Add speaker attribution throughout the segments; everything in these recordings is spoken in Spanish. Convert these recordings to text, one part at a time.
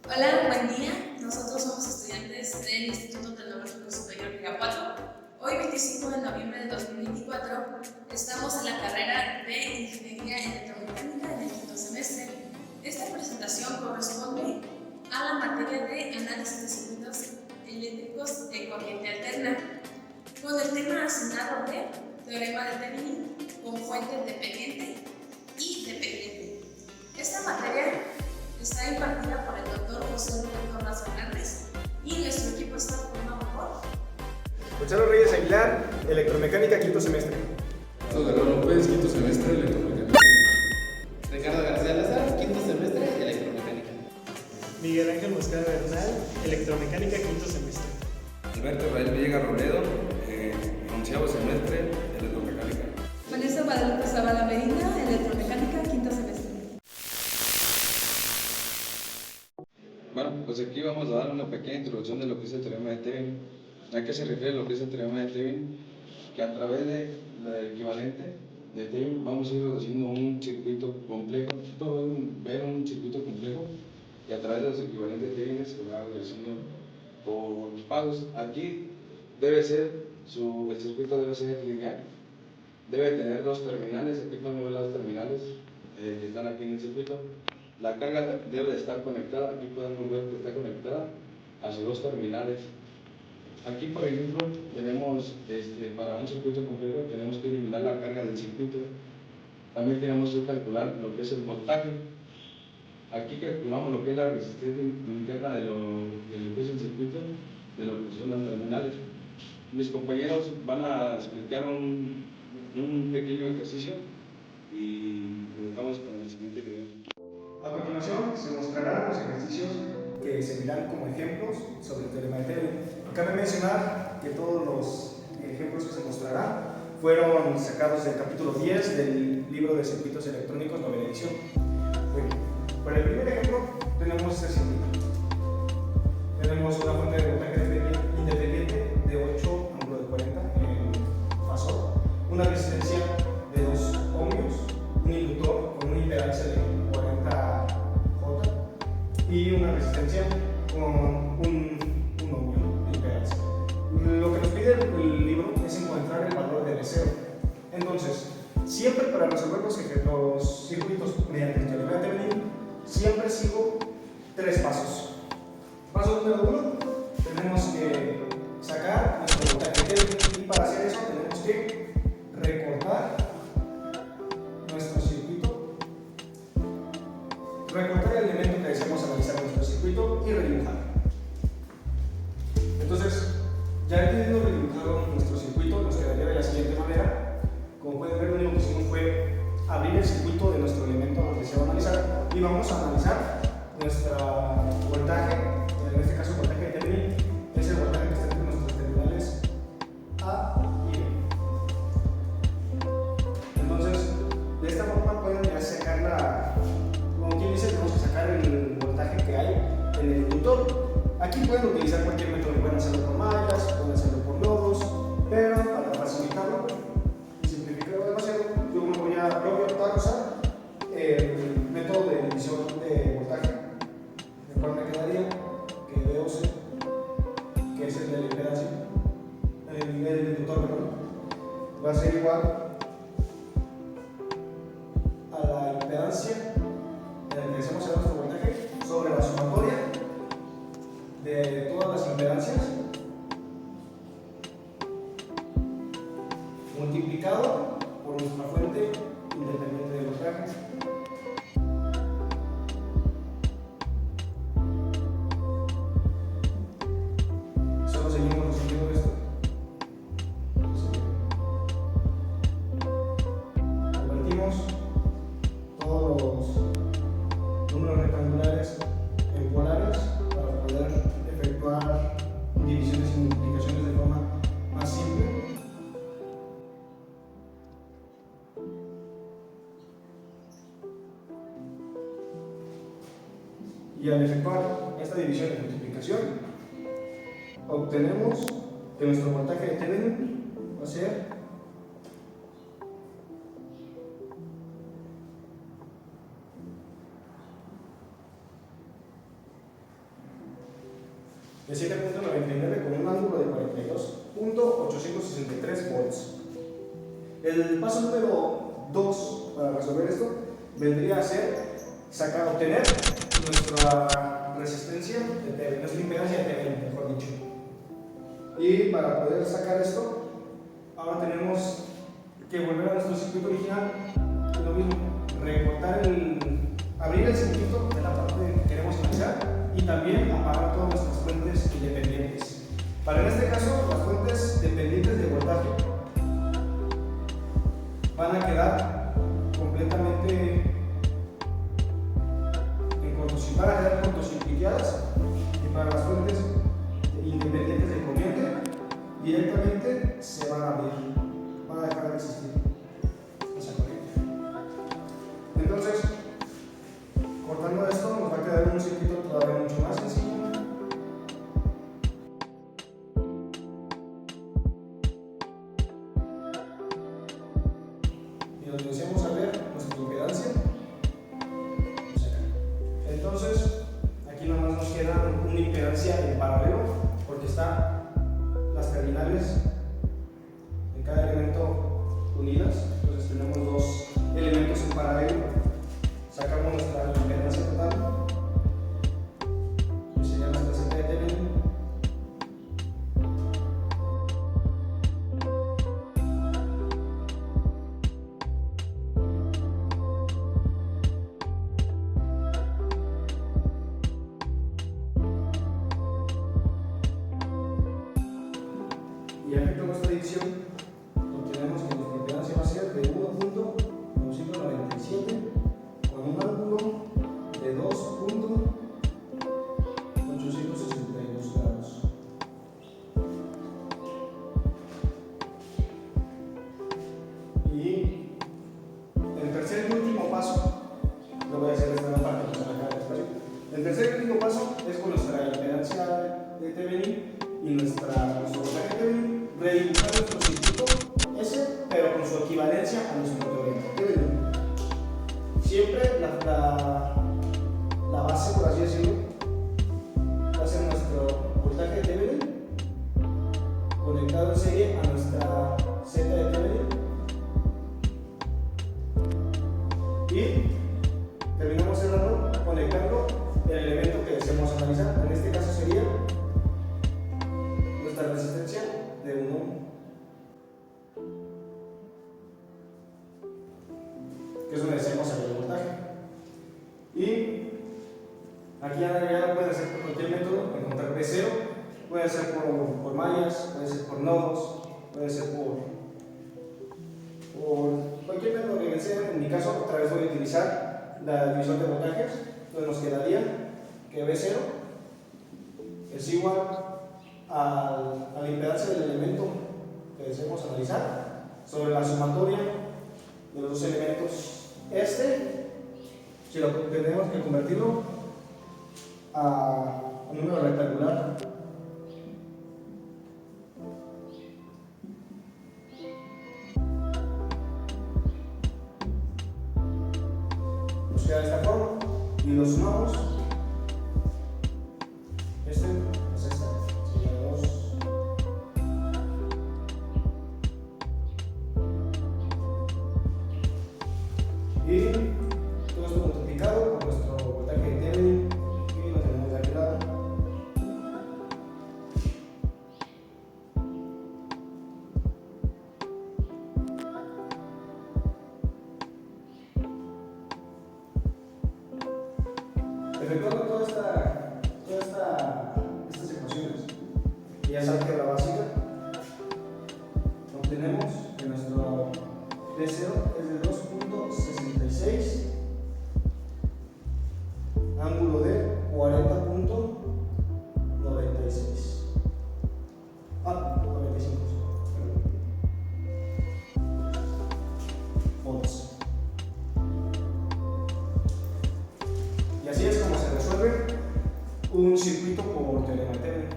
Speaker 1: Hola, buen día. Nosotros somos estudiantes del Instituto Tecnológico Superior Irapuato. Hoy, 25 de noviembre de 2024, estamos en la carrera de Ingeniería Electromecánica en el quinto semestre. Esta presentación corresponde a la materia de Análisis de Circuitos Eléctricos de Corriente Alterna, con el tema asignado de Teorema de Thevenin con fuente dependiente y dependiente. Esta materia está impartida por el doctor José Roberto Razo Hernández y nuestro equipo está formado por
Speaker 2: Gonzalo Reyes Aguilar, Electromecánica, quinto semestre.
Speaker 3: Guerrero López, quinto semestre, Electromecánica.
Speaker 4: Ricardo García Lázaro, quinto semestre, Electromecánica.
Speaker 5: Miguel Ángel Mosqueda Bernal, Electromecánica, quinto semestre.
Speaker 6: Alberto Israel Villegas Robledo, onceavo semestre, Electromecánica.
Speaker 7: Vanessa Guadalupe Zavala Medina, Electromecánica, quinto semestre.
Speaker 3: Bueno, pues aquí vamos a dar una pequeña introducción de lo que es el teorema de Thevenin. ¿A qué se refiere lo que es el teorema de Thevenin? Que a través del equivalente de Thevenin vamos a ir haciendo un circuito complejo, ver un circuito complejo y a través de los equivalentes de Thevenin se va realizando por pasos. Aquí debe ser, el circuito debe ser lineal, debe tener dos terminales. Aquí podemos ver las dos terminales que están aquí en el circuito. La carga debe de estar conectada, aquí podemos ver que está conectada a sus dos terminales. Aquí, por ejemplo, tenemos, para un circuito complejo, tenemos que eliminar la carga del circuito. También tenemos que calcular lo que es el voltaje. Aquí calculamos lo que es la resistencia interna de lo que es el circuito, de lo que son las terminales. Mis compañeros van a explicar un pequeño ejercicio y comenzamos con el siguiente video.
Speaker 2: A continuación se mostrarán los ejercicios que servirán como ejemplos sobre el teorema de Thevenin. Cabe mencionar que todos los ejemplos que se mostrarán fueron sacados del capítulo 10 del libro de circuitos electrónicos, novena edición. Bueno, para el primer ejemplo tenemos este circuito. Tenemos una fuente de voltaje independiente de 8 ángulo de 40 en fasor, una resistencia de 2 ohmios, un inductor con una impedancia de 40J y una resistencia con un ohmio de impedancia. Lo que nos pide el libro es encontrar el valor de V0. Entonces, siempre para resolver los circuitos mediante el teorema de Thevenin, siempre sigo tres pasos. Paso número 1, tenemos que sacar nuestro voltaje Thevenin, y para hacer eso tenemos que recortar nuestro circuito, recortar el elemento que deseamos analizar en nuestro circuito y redibujar. Entonces, ya teniendo redibujado nuestro circuito, nos quedaría de la siguiente manera. Como pueden ver, lo único que hicimos fue abrir el circuito de nuestro elemento que deseamos analizar y vamos a analizar nuestro voltaje. En este caso, el voltaje de Thevenin es el voltaje que está entre nuestros terminales A y B. Entonces, de esta forma pueden ya sacar como quien dice, tenemos que sacar el voltaje que hay en el inductor. Aquí pueden utilizar cualquier método, pueden hacerlo por mallas, pueden hacerlo por nodos, pero para facilitarlo y simplificarlo demasiado, yo me voy a optar a usar el método de división de voltaje, el cual me quedaría que VOC, que es el de la impedancia, el inductor, perdón, va a ser igual a la impedancia en el que deseamos hacer nuestro voltaje sobre la sumatoria de todas las impedancias multiplicado por nuestra fuente independiente de voltaje. Solo seguimos resolviendo esto. Convertimos todos los números rectangulares en polares para poder efectuar divisiones y multiplicaciones de forma más simple. Y al efectuar esta división y multiplicación, obtenemos que nuestro voltaje de Thevenin va a ser de 7.99 con un ángulo de 42.863 volts. El paso número 2 para resolver esto vendría a ser obtener nuestra resistencia de Thevenin, nuestra impedancia de Thevenin, mejor dicho. Y para poder sacar esto, ahora tenemos que volver a nuestro circuito original, lo mismo, abrir el circuito de la parte que queremos analizar y también apagar todas nuestras fuentes independientes. Para en este caso, las fuentes dependientes de voltaje van a quedar completamente cortocircuitadas, y para las fuentes independientes de corriente directamente se van a abrir, van a dejar de existir esa corriente. Entonces, cortando esto nos va a quedar un circuito todavía mucho más sencillo. Y nos iniciamos a ver nuestra impedancia. Entonces, aquí nada más nos queda una impedancia en paralelo, porque están las terminales de cada elemento unidas. Entonces tenemos dos elementos en paralelo. Sacamos nuestra impedancia total, que sería nuestra Z de Thevenin. Y a efecto de nuestra división, obtenemos que nuestra impedancia va a ser de 1.997 con un ángulo de 2.862 grados. Y el tercer y último paso, lo voy a hacer esta parte que está acá despacio. El tercer y último paso es con nuestra impedancia de Thevenin y nuestro voltaje de Thevenin, redibujar nuestro circuito ese, pero con su equivalencia a nuestro teorema de Thevenin. Siempre la base, por así decirlo, va a ser nuestro voltaje de Thevenin conectado en serie a nuestra Z de Thevenin, y terminamos cerrando conectando el elemento que deseamos analizar. En este caso sería nuestra resistencia de 1 ohm, que es donde deseamos saber el voltaje. Y aquí en agregado puede ser por cualquier método, encontrar V0, puede ser por mallas, puede ser por nodos, puede ser por cualquier método que deseen. En mi caso, otra vez voy a utilizar la división de voltajes, entonces nos quedaría que V0 es igual a la impedancia del elemento que deseamos analizar sobre la sumatoria de los dos elementos. Si lo tenemos que convertirlo a un número rectangular, nos queda de esta forma y lo sumamos. Es esta, sería 2. Y todo esto multiplicado por nuestro voltaje de Thevenin, y lo tenemos de aquel lado. Efectuando todas estas ecuaciones y ya álgebra básica, obtenemos que nuestro D0 es de 2.66, ángulo de 40.96. 95 volts. Y así es como se resuelve un circuito por teorema de Thevenin.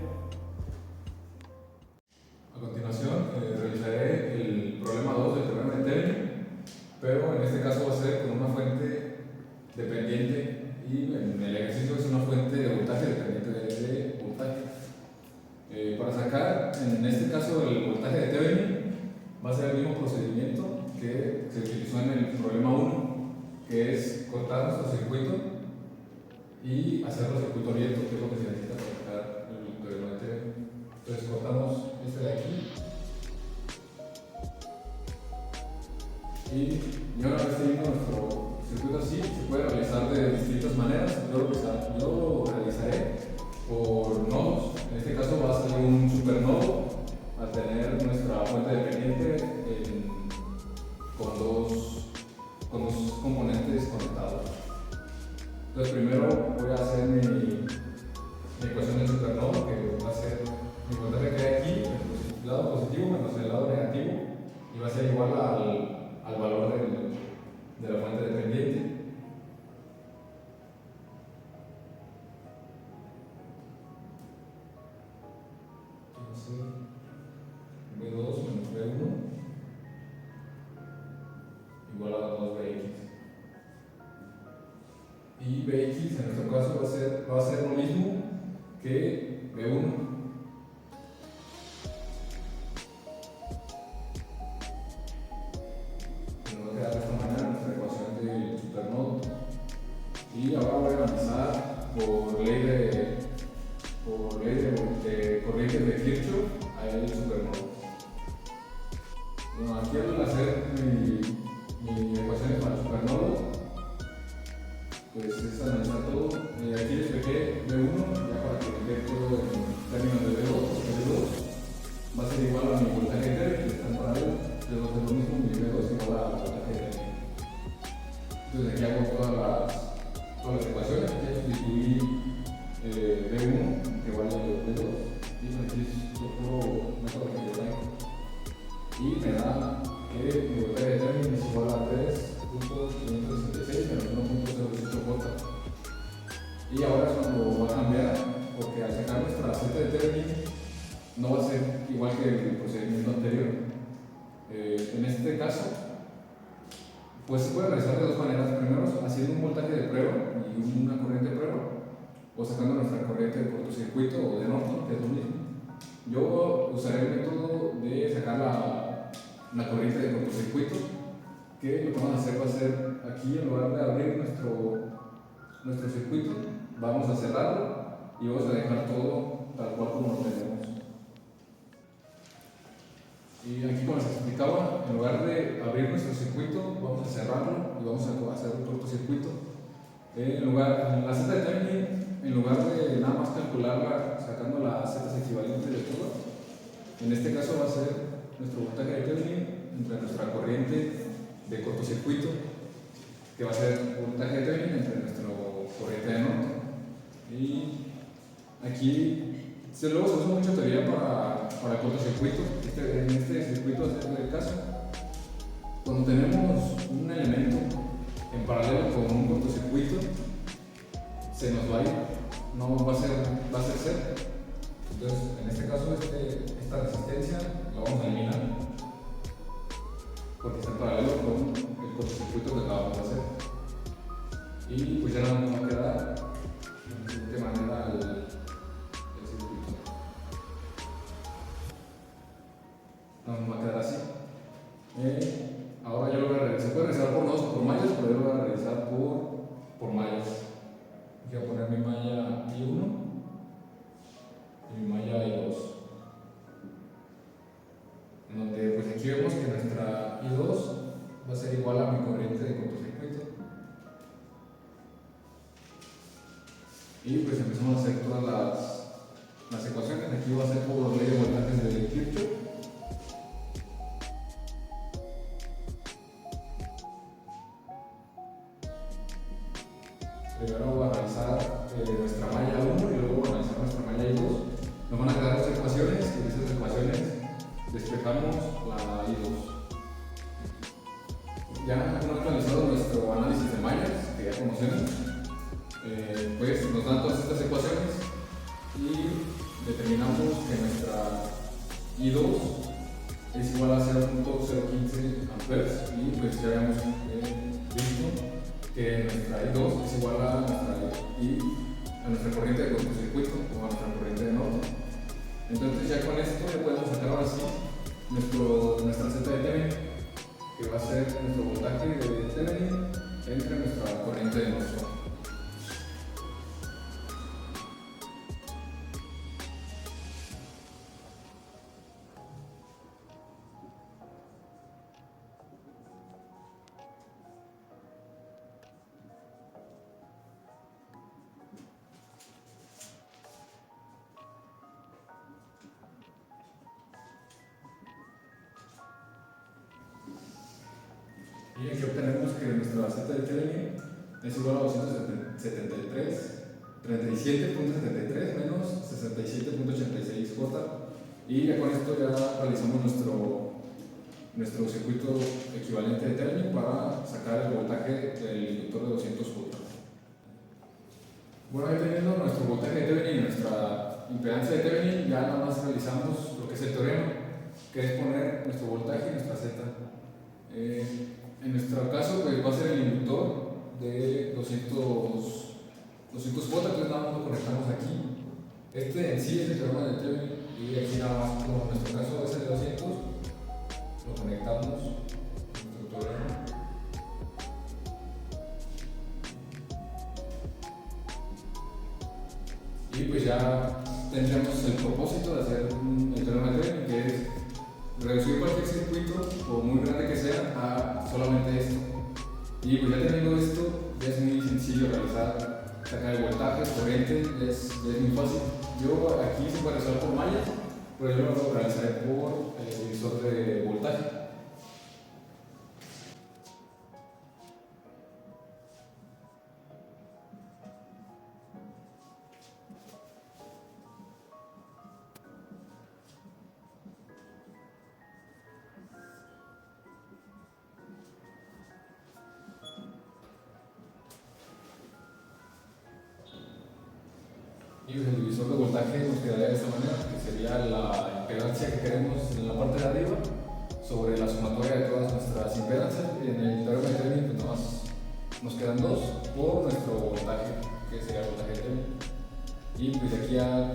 Speaker 6: A continuación, realizaré el problema 2 del teorema de Thevenin.
Speaker 8: que es cortar nuestro circuito y hacerlo circuito abierto, que es lo que se necesita para sacar el teorema de Thevenin. Entonces cortamos este de aquí y una vez teniendo nuestro circuito así, se puede realizar de distintas maneras. Yo lo realizaré por nodos. En este caso va a salir un supernodo al tener nuestra fuente dependiente con dos componentes conectados. Entonces primero voy a hacer mi ecuación del supernodo, que va a ser mi voltaje que hay aquí, el lado positivo menos el lado negativo, y va a ser igual al valor de la fuente dependiente. Entonces, B2 menos B1 igual a 2Bx. Y Bx en nuestro caso va a ser lo mismo que B1. Nos va a quedar de esta manera nuestra ecuación del supernodo. Y ahora voy a analizar por ley de corrientes de Kirchhoff a el supernodo. Bueno, aquí al hacer mi ecuación para el supernodo, pues es analizar todo. Aquí les pegué B1 ya para que quede todo en términos de B2, porque B2 va a ser igual a mi voltaje de Thevenin, que está en paralelo. Yo voy a hacer lo mismo, mi B2 es igual a voltaje de Thevenin. Entonces aquí hago todas las ecuaciones. Ya sustituí B1 que vale B2 y aquí es otro método que yo tengo y me da que mi voltaje de Thevenin es igual a 3.566 menos 1.08 volts. Y ahora es cuando va a cambiar, porque al sacar nuestra Z de Thevenin no va a ser igual que el procedimiento anterior. En este caso, pues se puede realizar de dos maneras. Primero, haciendo un voltaje de prueba y una corriente de prueba, o sacando nuestra corriente de cortocircuito o de Norton, que es lo mismo. Yo usaré el método de sacar la corriente de cortocircuito, que lo que vamos a hacer va a ser aquí, en lugar de abrir nuestro circuito, vamos a cerrarlo y vamos a dejar todo tal cual como lo tenemos. Y aquí, como les explicaba, en lugar de abrir nuestro circuito, vamos a cerrarlo y vamos a hacer un cortocircuito. La Z de Thevenin, en lugar de nada más calcularla sacando las zetas equivalentes de todo, en este caso va a ser nuestro voltaje de Thevenin entre nuestra corriente de cortocircuito, que va a ser voltaje de Thevenin entre nuestra corriente de Norton. Y aquí luego se usa mucha teoría para cortocircuito. En este circuito va a ser el caso. Cuando tenemos un elemento en paralelo con un cortocircuito, se nos va a ir, no va a ser cero. Entonces, en este caso, esta resistencia la vamos a eliminar porque está en paralelo con el cortocircuito que acabamos de hacer. Y pues ya nos va a quedar de la siguiente manera el circuito. Nos va a quedar así. Ahora yo lo voy a realizar. Se puede realizar por nodos o por mallas, pero yo lo voy a realizar por mallas. Voy a poner mi malla I1 y mi malla I2. En donde pues aquí vemos que nuestra I2 va a ser igual a mi corriente de cortocircuito. Y pues empezamos a hacer todas las ecuaciones. Aquí va a ser por ley de voltajes de Kirchhoff. Primero voy a analizar nuestra malla 1 y luego voy a analizar nuestra malla 2. Nos van a quedar dos ecuaciones y de esas ecuaciones despejamos la I2. Ya hemos realizado nuestro análisis de mallas, que ya conocemos. Pues nos dan todas estas ecuaciones y determinamos que nuestra I2 es igual a 0.015 amperes y pues ya hemos visto que nuestra I2 es igual a nuestra corriente de cortocircuito o a nuestra corriente de Norton. Entonces ya con esto ya podemos sacar ahora sí nuestra Z de Thevenin, que va a ser nuestro voltaje de Thevenin entre Y aquí obtenemos que nuestra Z de Thevenin es igual a 37.73 menos 67.86 J. Y ya con esto ya realizamos nuestro circuito equivalente de Thevenin para sacar el voltaje del inductor de 200 J. Bueno, ahí teniendo nuestro voltaje de Thevenin y nuestra impedancia de Thevenin, ya nada más realizamos lo que es el teorema, que es poner nuestro voltaje y nuestra Z. En nuestro caso, pues, va a ser el inductor de 200 J, entonces nada más lo conectamos aquí. Este en sí es el teorema de Thevenin y aquí nada más, como en nuestro caso es el de 200, lo conectamos nuestro teorema. Y pues ya tendríamos el propósito de hacer el teorema de Thevenin, que es reducir cualquier circuito, por muy grande que sea, a solamente esto. Y pues ya teniendo esto, ya es muy sencillo sacar el voltaje, corriente, es muy fácil. Yo aquí se puede realizar por mallas, pero yo lo realizaré por el divisor de voltaje. Y el divisor de voltaje nos quedaría de esta manera, que sería la impedancia que queremos en la parte de arriba sobre la sumatoria de todas nuestras impedancias. En el teorema de Thevenin pues nada más nos quedan 2 por nuestro voltaje, que sería el voltaje de Thevenin. Y pues de aquí ya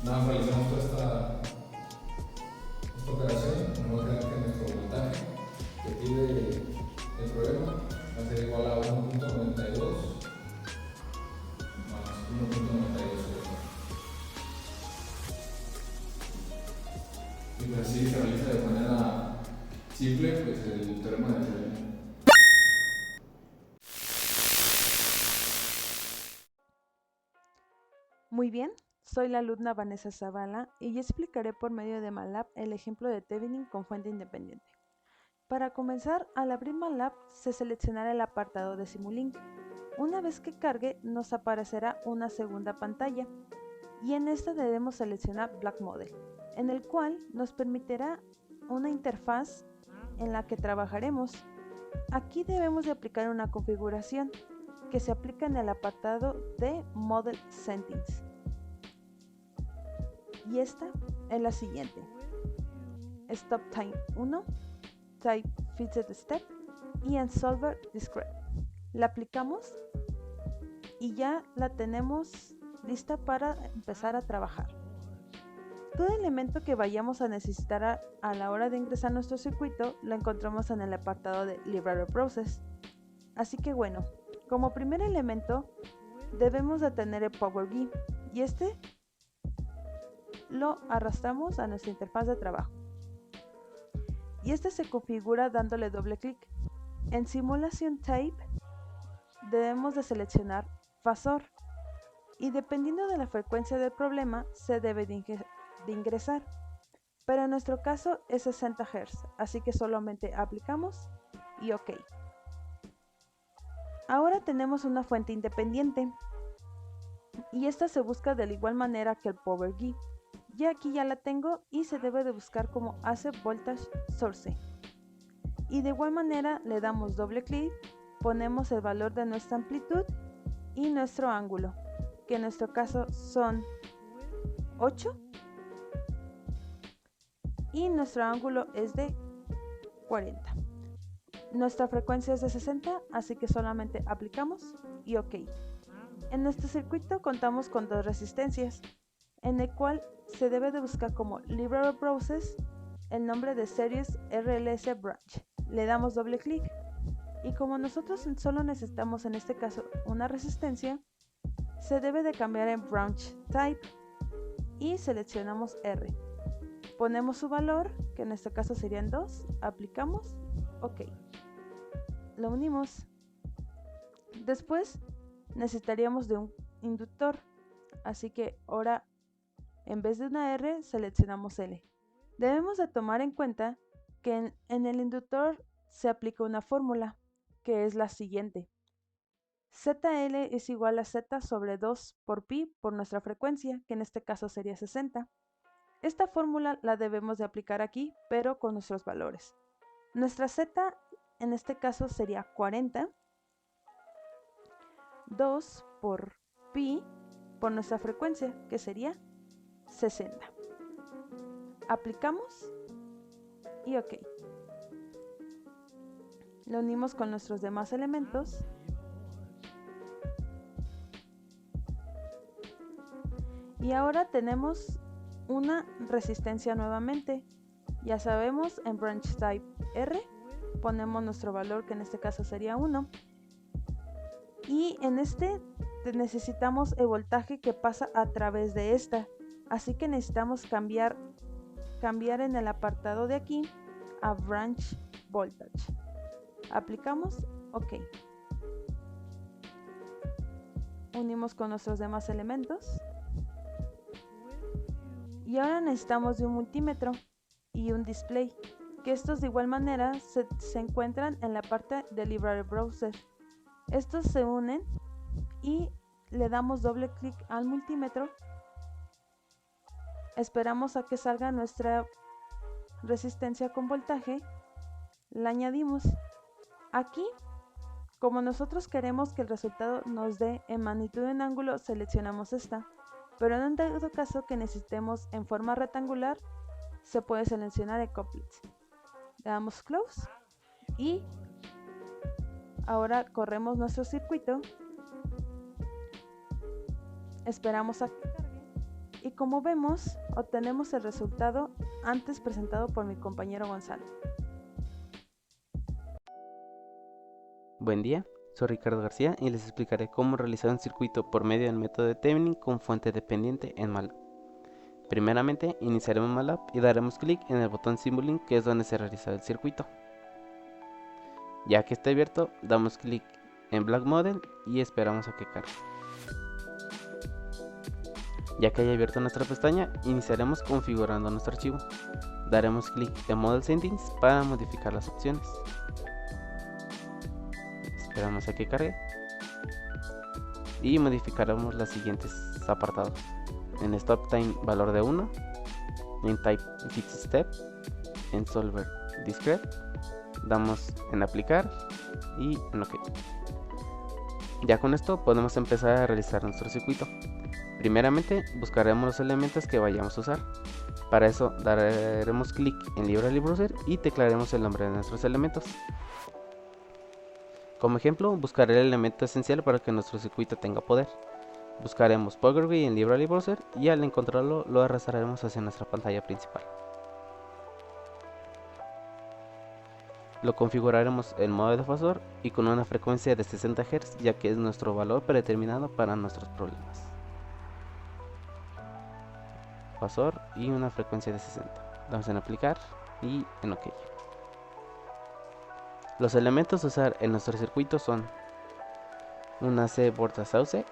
Speaker 8: nada más realizamos toda esta operación. Nos va a quedar que nuestro voltaje que pide el problema va a ser igual a 1.92 más 1.92. Y pues así se realiza de manera simple pues el teorema de Thevenin.
Speaker 7: Muy bien, soy la alumna Vanessa Zavala y explicaré por medio de MATLAB el ejemplo de Thevenin con fuente independiente. Para comenzar, al abrir MATLAB se seleccionará el apartado de Simulink. Una vez que cargue nos aparecerá una segunda pantalla y en esta debemos seleccionar Black Model, en el cual nos permitirá una interfaz en la que trabajaremos. Aquí debemos de aplicar una configuración que se aplica en el apartado de Model Settings. Y esta es la siguiente: Stop Time 1, Type Fixed Step y en Solver Discrete. La aplicamos y ya la tenemos lista para empezar a trabajar. Todo elemento que vayamos a necesitar a la hora de ingresar nuestro circuito lo encontramos en el apartado de Library Process. Así que bueno, como primer elemento debemos de tener el Power GUI y este lo arrastramos a nuestra interfaz de trabajo. Y este se configura dándole doble clic. En Simulation Type debemos de seleccionar Phasor y dependiendo de la frecuencia del problema se debe de ingresar, pero en nuestro caso es 60 Hz, así que solamente aplicamos y OK. Ahora tenemos una fuente independiente y esta se busca de la igual manera que el Power GUI. Ya aquí ya la tengo y se debe de buscar como AC Voltage Source. Y de igual manera le damos doble clic, ponemos el valor de nuestra amplitud y nuestro ángulo, que en nuestro caso son 8 y nuestro ángulo es de 40. Nuestra frecuencia es de 60, así que solamente aplicamos y OK. En nuestro circuito contamos con 2 resistencias, en el cual se debe de buscar como Library Process el nombre de Series RLS Branch. Le damos doble clic y como nosotros solo necesitamos en este caso una resistencia, se debe de cambiar en Branch Type y seleccionamos R. Ponemos su valor, que en este caso serían 2, aplicamos, OK. Lo unimos. Después necesitaríamos de un inductor, así que ahora en vez de una R seleccionamos L. Debemos de tomar en cuenta que en el inductor se aplica una fórmula que es la siguiente. ZL es igual a Z sobre 2 por pi por nuestra frecuencia, que en este caso sería 60. Esta fórmula la debemos de aplicar aquí, pero con nuestros valores. Nuestra Z en este caso sería 40, 2 por pi por nuestra frecuencia, que sería 60. Aplicamos y OK. Lo unimos con nuestros demás elementos. Y ahora tenemos una resistencia nuevamente. Ya sabemos, en branch type R ponemos nuestro valor, que en este caso sería 1. Y en este necesitamos el voltaje que pasa a través de esta. Así que necesitamos cambiar en el apartado de aquí a branch voltage. Aplicamos OK. Unimos con nuestros demás elementos. Y ahora necesitamos de un multímetro y un display, que estos de igual manera se encuentran en la parte de Library Browser. Estos se unen y le damos doble clic al multímetro. Esperamos a que salga nuestra resistencia con voltaje. La añadimos. Aquí, como nosotros queremos que el resultado nos dé en magnitud en ángulo, seleccionamos esta. Pero en un dado caso que necesitemos en forma rectangular, se puede seleccionar el couplet. Le damos close y ahora corremos nuestro circuito. Esperamos a que cargue y como vemos, obtenemos el resultado antes presentado por mi compañero Gonzalo.
Speaker 9: Buen día, soy Ricardo García y les explicaré cómo realizar un circuito por medio del método de Thevenin con fuente dependiente en MATLAB. Primeramente, iniciaremos MATLAB y daremos clic en el botón Simulink, que es donde se realiza el circuito. Ya que esté abierto, damos clic en Black Model y esperamos a que cargue. Ya que haya abierto nuestra pestaña, iniciaremos configurando nuestro archivo. Daremos clic en Model Settings para modificar las opciones. Esperamos a que cargue y modificaremos los siguientes apartados. En Stop Time valor de 1, en Type Fix Step, en Solver Discrete, damos en aplicar y en OK. Ya con esto podemos empezar a realizar nuestro circuito. Primeramente buscaremos los elementos que vayamos a usar. Para eso daremos clic en Library Browser y teclaremos el nombre de nuestros elementos. Como ejemplo, buscaré el elemento esencial para que nuestro circuito tenga poder. Buscaremos Power Grid en Library Browser y al encontrarlo lo arrastraremos hacia nuestra pantalla principal. Lo configuraremos en modo de fasor y con una frecuencia de 60 Hz, ya que es nuestro valor predeterminado para nuestros problemas. Fasor y una frecuencia de 60. Damos en aplicar y en OK. Los elementos a usar en nuestro circuito son una C Voltage Source,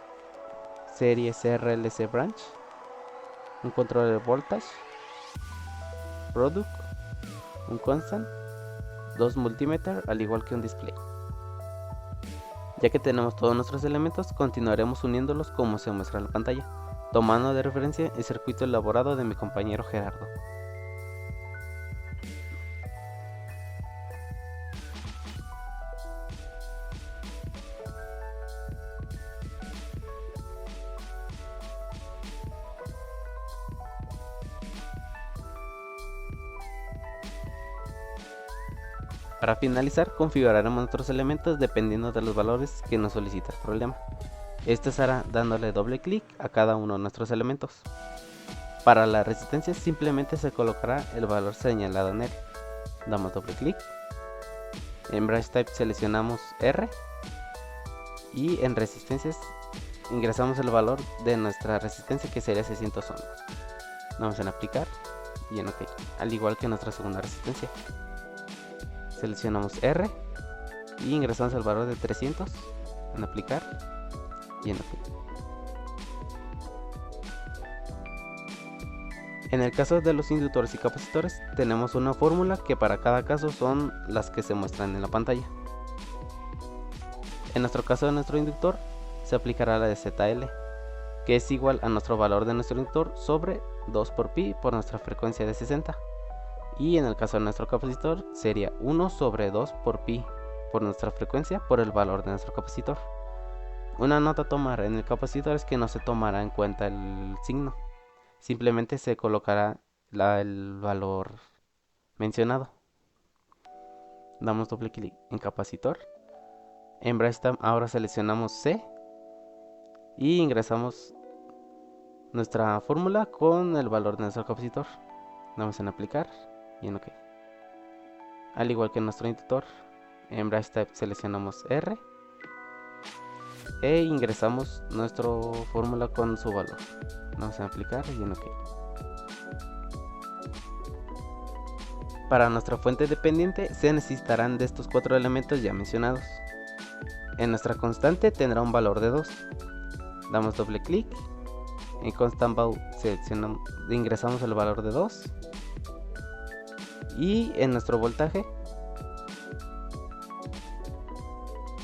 Speaker 9: serie CRLC Branch, un controller Voltage, Product, un Constant, 2 Multimeter, al igual que un Display. Ya que tenemos todos nuestros elementos, continuaremos uniéndolos como se muestra en la pantalla, tomando de referencia el circuito elaborado de mi compañero Gerardo. Para finalizar, configuraremos nuestros elementos dependiendo de los valores que nos solicita el problema. Esto se hará dándole doble clic a cada uno de nuestros elementos. Para la resistencia simplemente se colocará el valor señalado en él. Damos doble clic. En Branch Type seleccionamos R. Y en resistencias ingresamos el valor de nuestra resistencia, que sería 600 ohms. Damos en aplicar y en OK, al igual que nuestra segunda resistencia. Seleccionamos R y ingresamos el valor de 300 en aplicar y en OK. En el caso de los inductores y capacitores tenemos una fórmula que para cada caso son las que se muestran en la pantalla. En nuestro caso de nuestro inductor, se aplicará la de ZL, que es igual a nuestro valor de nuestro inductor sobre 2 por pi por nuestra frecuencia de 60. Y en el caso de nuestro capacitor sería 1 sobre 2 por pi por nuestra frecuencia por el valor de nuestro capacitor. Una nota a tomar en el capacitor es que no se tomará en cuenta el signo, simplemente se colocará el valor mencionado. Damos doble clic en capacitor. En Brainstorm ahora seleccionamos C y ingresamos nuestra fórmula con el valor de nuestro capacitor. Damos en aplicar y en OK. Al igual que en nuestro inductor, en Brainstorm seleccionamos R e ingresamos nuestra fórmula con su valor. Damos en aplicar y en OK. Para nuestra fuente dependiente se necesitarán de estos 4 elementos ya mencionados. En nuestra constante tendrá un valor de 2. Damos doble clic. En constant val ingresamos el valor de 2. Y en nuestro voltaje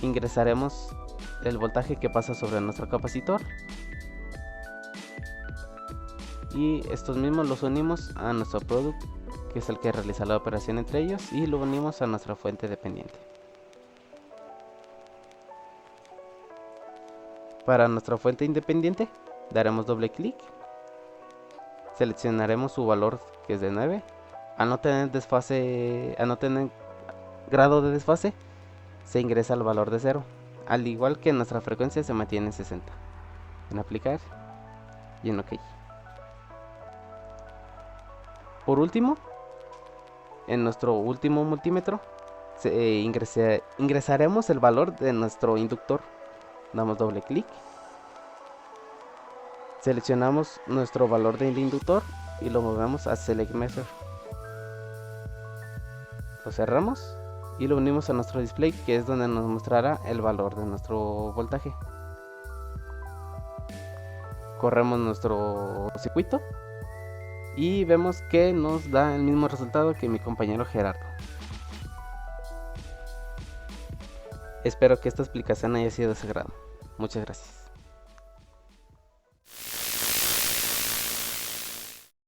Speaker 9: ingresaremos el voltaje que pasa sobre nuestro capacitor. Y estos mismos los unimos a nuestro product, que es el que realiza la operación entre ellos, y lo unimos a nuestra fuente dependiente. Para nuestra fuente independiente daremos doble clic, seleccionaremos su valor, que es de 9. Al no tener grado de desfase, se ingresa el valor de 0, al igual que nuestra frecuencia se mantiene en 60. En aplicar y en OK. Por último, en nuestro último multímetro ingresaremos el valor de nuestro inductor. Damos doble clic, seleccionamos nuestro valor del inductor y lo movemos a Select Measure. Lo cerramos y lo unimos a nuestro display, que es donde nos mostrará el valor de nuestro voltaje. Corremos nuestro circuito y vemos que nos da el mismo resultado que mi compañero Gerardo. Espero que esta explicación haya sido de su agrado. Muchas gracias.